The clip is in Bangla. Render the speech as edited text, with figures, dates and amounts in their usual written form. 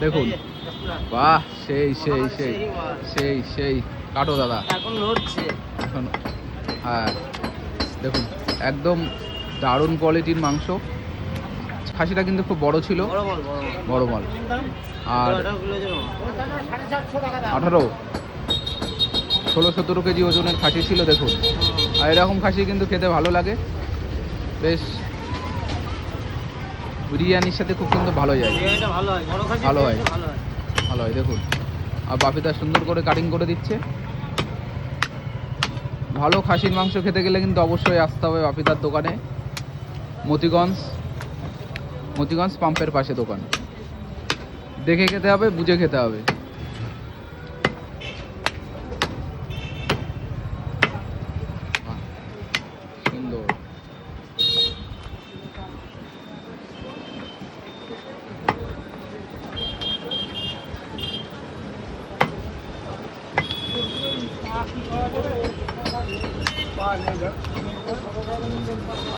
দেখুন, বাহ, সেই সেই সেই সেই সেই কাটো দাদা এখন লড়ছে। এখন হ্যাঁ দেখুন, একদম দারুণ কোয়ালিটির মাংস। খাসিটা কিন্তু খুব বড় ছিল, বড় মাল। আর 16-17 কেজি ওজনের খাসি ছিল দেখুন। আর এরকম খাসি কিন্তু খেতে ভালো লাগে, বেশ বিরিয়ানির সাথে খুব কিন্তু ভালো যায়, ভালো হয়, ভালো হয় দেখুন। আর বাপিদা সুন্দর করে কাটিং করে দিচ্ছে। ভালো খাসির মাংস খেতে গেলে কিন্তু অবশ্যই আসতে হবে বাপিদার দোকানে, মতিগঞ্জ পাম্পের পাশে দোকান। দেখে খেতে হবে, বুঝে খেতে হবে। সুন্দর।